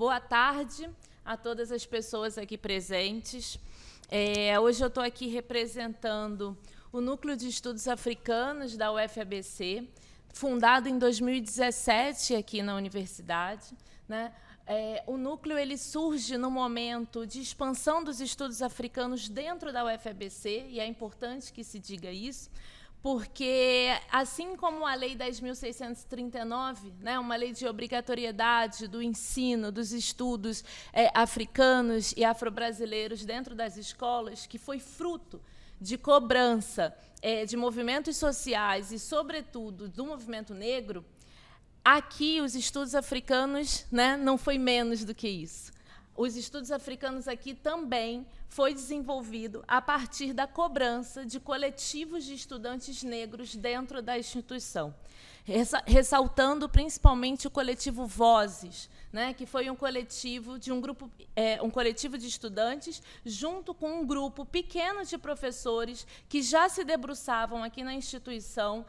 boa tarde a todas as pessoas aqui presentes. Hoje eu estou aqui representando o Núcleo de Estudos Africanos da UFABC, fundado em 2017 aqui na universidade, né? O núcleo ele surge no momento de expansão dos estudos africanos dentro da UFABC, e é importante que se diga isso, porque, assim como a Lei 10.639, né, uma lei de obrigatoriedade do ensino dos estudos africanos e afro-brasileiros dentro das escolas, que foi fruto de cobrança de movimentos sociais e, sobretudo, do movimento negro, aqui os estudos africanos, né, não foi menos do que isso. Os estudos africanos aqui também foi desenvolvido a partir da cobrança de coletivos de estudantes negros dentro da instituição, ressaltando principalmente o coletivo Vozes, né, que foi um coletivo de um coletivo de estudantes junto com um grupo pequeno de professores que já se debruçavam aqui na instituição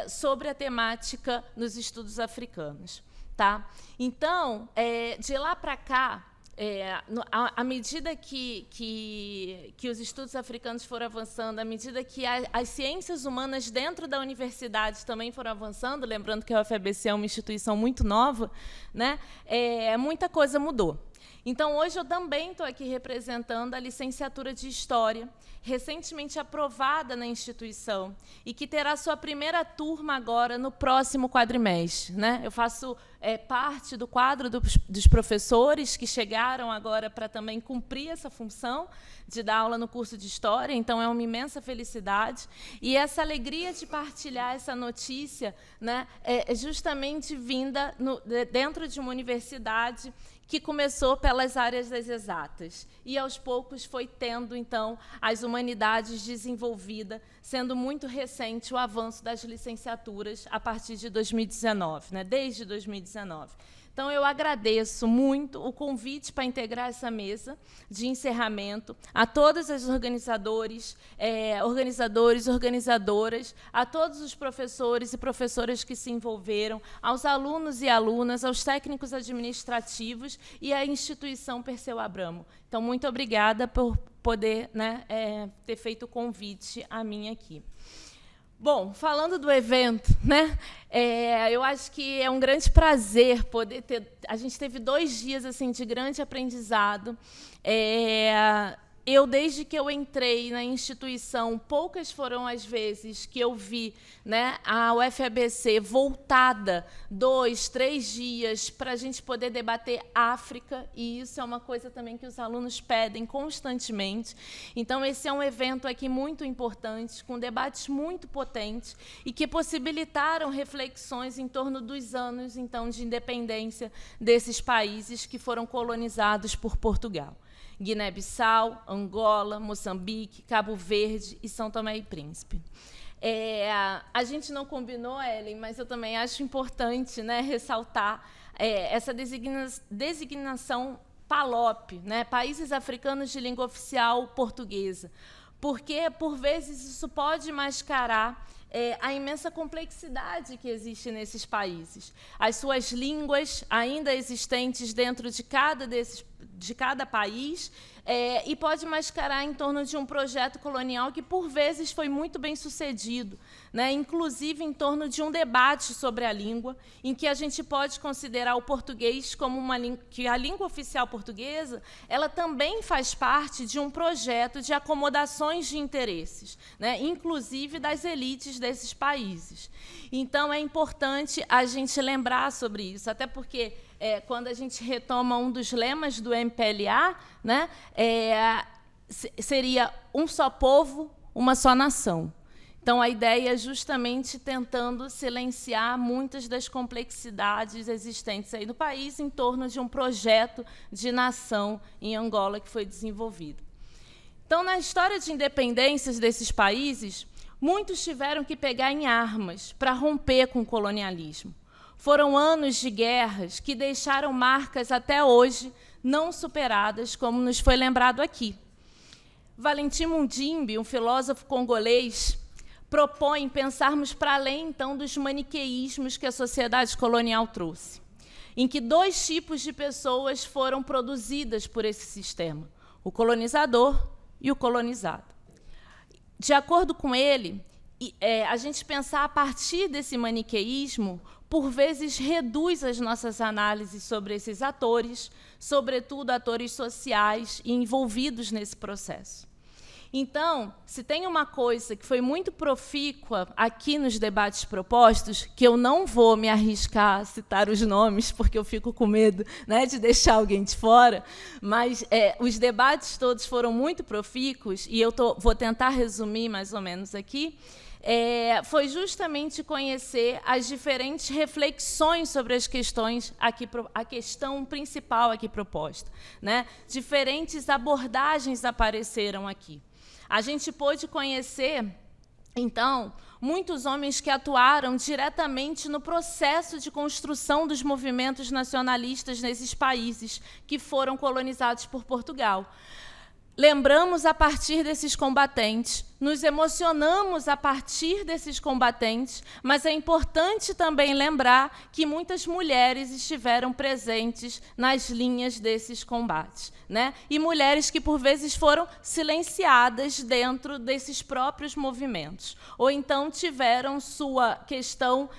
sobre a temática nos estudos africanos. Tá? Então, de lá para cá, à medida que os estudos africanos foram avançando, à medida que as ciências humanas dentro da universidade também foram avançando, lembrando que a UFABC é uma instituição muito nova, né, muita coisa mudou. Então, hoje eu também estou aqui representando a licenciatura de História, recentemente aprovada na instituição, e que terá sua primeira turma agora no próximo quadrimestre, né? Eu faço parte do quadro dos professores que chegaram agora para também cumprir essa função de dar aula no curso de História, então é uma imensa felicidade. E essa alegria de partilhar essa notícia, né, é justamente vinda dentro de uma universidade que começou pelas áreas das exatas e, aos poucos, foi tendo, então, as humanidades desenvolvida, sendo muito recente o avanço das licenciaturas a partir de 2019, né, desde 2019. Então, eu agradeço muito o convite para integrar essa mesa de encerramento a todas as organizadoras, a todos os professores e professoras que se envolveram, aos alunos e alunas, aos técnicos administrativos e à instituição Perseu Abramo. Então, muito obrigada por poder, né, ter feito o convite a mim aqui. Bom, falando do evento, né, eu acho que é um grande prazer poder ter... A gente teve 2 dias assim, de grande aprendizado. Desde que eu entrei na instituição, poucas foram as vezes que eu vi, né, a UFABC voltada 2, 3 dias para a gente poder debater África, e isso é uma coisa também que os alunos pedem constantemente. Então, esse é um evento aqui muito importante, com debates muito potentes e que possibilitaram reflexões em torno dos anos, então, de independência desses países que foram colonizados por Portugal. Guiné-Bissau, Angola, Moçambique, Cabo Verde e São Tomé e Príncipe. A gente não combinou, Ellen, mas eu também acho importante, né, ressaltar essa designação PALOP, né, Países Africanos de Língua Oficial Portuguesa, porque, por vezes, isso pode mascarar a imensa complexidade que existe nesses países. As suas línguas ainda existentes dentro de cada país, e pode mascarar em torno de um projeto colonial que, por vezes, foi muito bem sucedido, né? Inclusive em torno de um debate sobre a língua, em que a gente pode considerar o português como que a língua oficial portuguesa ela também faz parte de um projeto de acomodações de interesses, né? Inclusive das elites desses países. Então, é importante a gente lembrar sobre isso, até porque quando a gente retoma um dos lemas do MPLA, né, seria um só povo, uma só nação. Então, a ideia é justamente tentando silenciar muitas das complexidades existentes aí no país em torno de um projeto de nação em Angola que foi desenvolvido. Então, na história de independências desses países, muitos tiveram que pegar em armas para romper com o colonialismo. Foram anos de guerras que deixaram marcas até hoje não superadas, como nos foi lembrado aqui. Valentim Mundimbe, um filósofo congolês, propõe pensarmos para além, então, dos maniqueísmos que a sociedade colonial trouxe. em que 2 tipos de pessoas foram produzidas por esse sistema, o colonizador e o colonizado. De acordo com ele, a gente pensar a partir desse maniqueísmo, por vezes, reduz as nossas análises sobre esses atores, sobretudo atores sociais e envolvidos nesse processo. Então, se tem uma coisa que foi muito profícua aqui nos debates propostos, que eu não vou me arriscar a citar os nomes, porque eu fico com medo, né, de deixar alguém de fora, mas os debates todos foram muito profícuos, e eu vou tentar resumir mais ou menos aqui, foi justamente conhecer as diferentes reflexões sobre as questões, a questão principal aqui proposta, né? Diferentes abordagens apareceram aqui. A gente pôde conhecer, então, muitos homens que atuaram diretamente no processo de construção dos movimentos nacionalistas nesses países que foram colonizados por Portugal. Lembramos a partir desses combatentes, nos emocionamos a partir desses combatentes, mas é importante também lembrar que muitas mulheres estiveram presentes nas linhas desses combates, né? E mulheres que, por vezes, foram silenciadas dentro desses próprios movimentos, ou então tiveram sua questão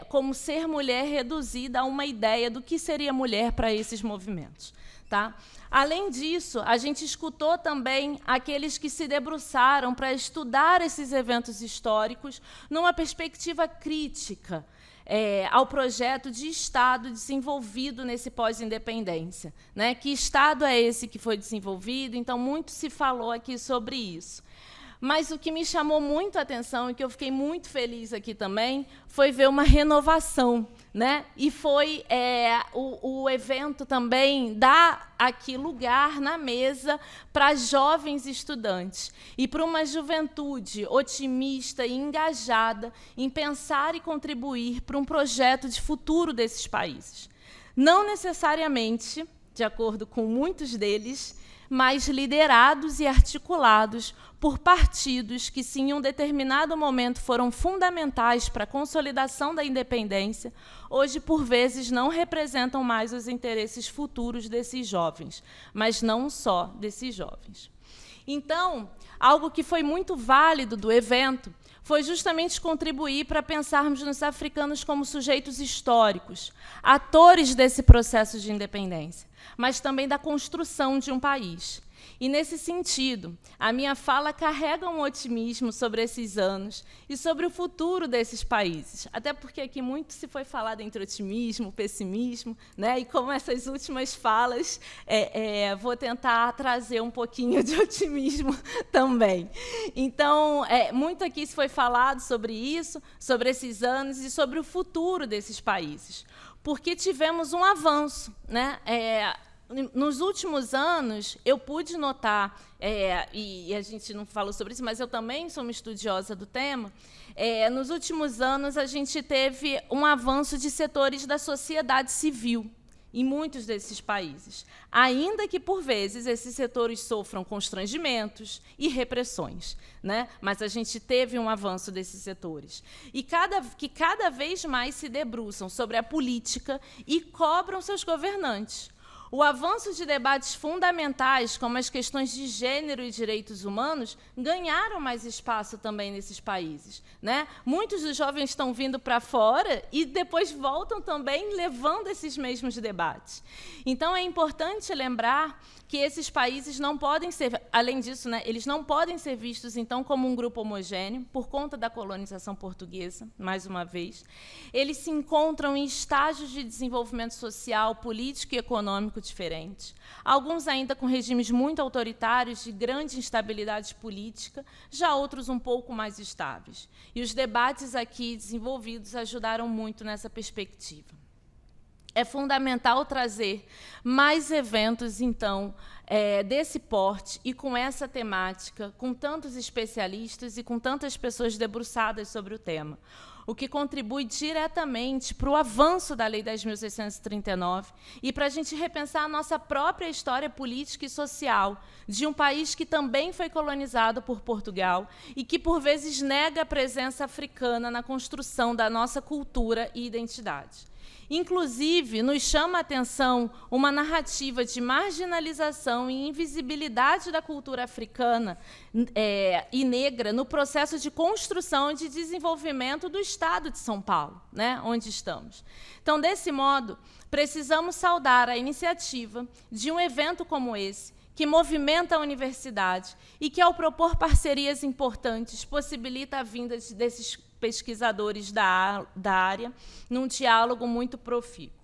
como ser mulher reduzida a uma ideia do que seria mulher para esses movimentos. Tá? Além disso, a gente escutou também aqueles que se debruçaram para estudar esses eventos históricos numa perspectiva crítica ao projeto de Estado desenvolvido nesse pós-independência, né? Que Estado é esse que foi desenvolvido? Então, muito se falou aqui sobre isso. Mas o que me chamou muito a atenção e que eu fiquei muito feliz aqui também foi ver uma renovação, né? E foi o evento também dar aqui lugar na mesa para jovens estudantes e para uma juventude otimista e engajada em pensar e contribuir para um projeto de futuro desses países. Não necessariamente, de acordo com muitos deles, mas liderados e articulados por partidos que, se em um determinado momento foram fundamentais para a consolidação da independência, hoje, por vezes, não representam mais os interesses futuros desses jovens, mas não só desses jovens. Então, algo que foi muito válido do evento foi justamente contribuir para pensarmos nos africanos como sujeitos históricos, atores desse processo de independência, mas também da construção de um país. E, nesse sentido, a minha fala carrega um otimismo sobre esses anos e sobre o futuro desses países, até porque aqui muito se foi falado entre otimismo, pessimismo, né? E como essas últimas falas, vou tentar trazer um pouquinho de otimismo também. Então, muito aqui se foi falado sobre isso, sobre esses anos e sobre o futuro desses países, porque tivemos um avanço, né? Nos últimos anos, eu pude notar, e a gente não falou sobre isso, mas eu também sou uma estudiosa do tema, nos últimos anos a gente teve um avanço de setores da sociedade civil em muitos desses países, ainda que, por vezes, esses setores sofram constrangimentos e repressões, né? Mas a gente teve um avanço desses setores, e que cada vez mais se debruçam sobre a política e cobram seus governantes. O avanço de debates fundamentais, como as questões de gênero e direitos humanos, ganharam mais espaço também nesses países, né? Muitos dos jovens estão vindo para fora e depois voltam também levando esses mesmos debates. Então, é importante lembrar que esses países não podem ser, além disso, né, eles não podem ser vistos, então, como um grupo homogêneo, por conta da colonização portuguesa, mais uma vez. Eles se encontram em estágios de desenvolvimento social, político e econômico diferentes, alguns ainda com regimes muito autoritários, de grande instabilidade política, já outros um pouco mais estáveis. E os debates aqui desenvolvidos ajudaram muito nessa perspectiva. É fundamental trazer mais eventos, então, desse porte e com essa temática, com tantos especialistas e com tantas pessoas debruçadas sobre o tema, o que contribui diretamente para o avanço da Lei 10.639 e para a gente repensar a nossa própria história política e social de um país que também foi colonizado por Portugal e que, por vezes, nega a presença africana na construção da nossa cultura e identidade. Inclusive, nos chama a atenção uma narrativa de marginalização e invisibilidade da cultura africana e negra no processo de construção e de desenvolvimento do Estado de São Paulo, né, onde estamos. Então, desse modo, precisamos saudar a iniciativa de um evento como esse, que movimenta a universidade e que, ao propor parcerias importantes, possibilita a vinda desses pesquisadores da área num diálogo muito profícuo.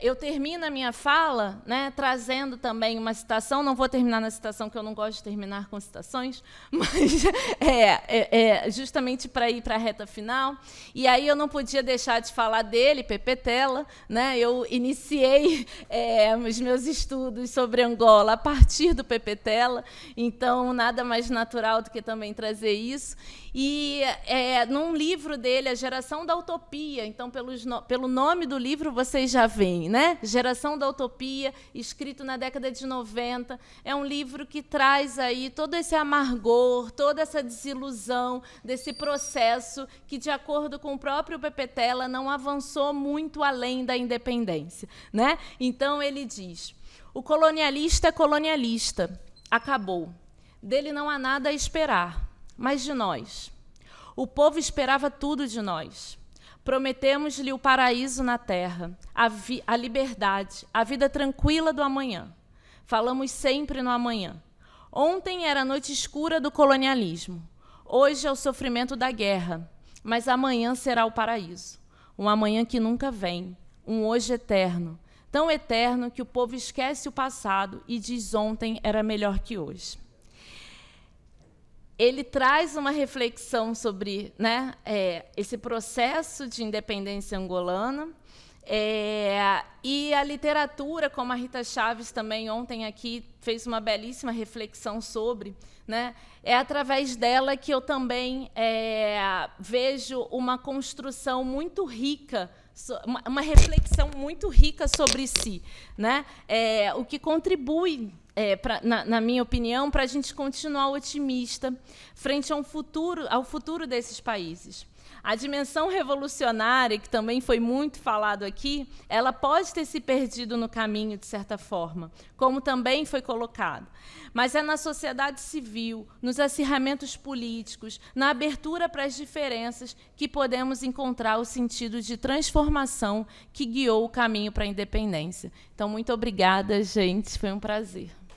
Eu termino a minha fala, né, trazendo também uma citação, não vou terminar na citação, que eu não gosto de terminar com citações, mas justamente para ir para a reta final. E aí eu não podia deixar de falar dele, Pepe Tela, né? Eu iniciei os meus estudos sobre Angola a partir do Pepe Tela, então nada mais natural do que também trazer isso. E num livro dele, A Geração da Utopia, então pelo nome do livro vocês já veem, né? Geração da Utopia, escrito na década de 90, é um livro que traz aí todo esse amargor, toda essa desilusão desse processo que, de acordo com o próprio Pepe Tela, não avançou muito além da independência, né? Então ele diz: o colonialista é colonialista, acabou. Dele não há nada a esperar, mas de nós. O povo esperava tudo de nós. Prometemos-lhe o paraíso na terra, a liberdade, a vida tranquila do amanhã. Falamos sempre no amanhã. Ontem era a noite escura do colonialismo. Hoje é o sofrimento da guerra, mas amanhã será o paraíso. Um amanhã que nunca vem, um hoje eterno, tão eterno que o povo esquece o passado e diz ontem era melhor que hoje. Ele traz uma reflexão sobre, né, esse processo de independência angolana, e a literatura, como a Rita Chaves também ontem aqui fez uma belíssima reflexão sobre, né, é através dela que eu também vejo uma construção muito rica, uma reflexão muito rica sobre si, né, o que contribui, na minha opinião, para a gente continuar otimista frente ao futuro desses países. A dimensão revolucionária, que também foi muito falado aqui, ela pode ter se perdido no caminho, de certa forma, como também foi colocado. Mas é na sociedade civil, nos acirramentos políticos, na abertura para as diferenças, que podemos encontrar o sentido de transformação que guiou o caminho para a independência. Então, muito obrigada, gente. Foi um prazer.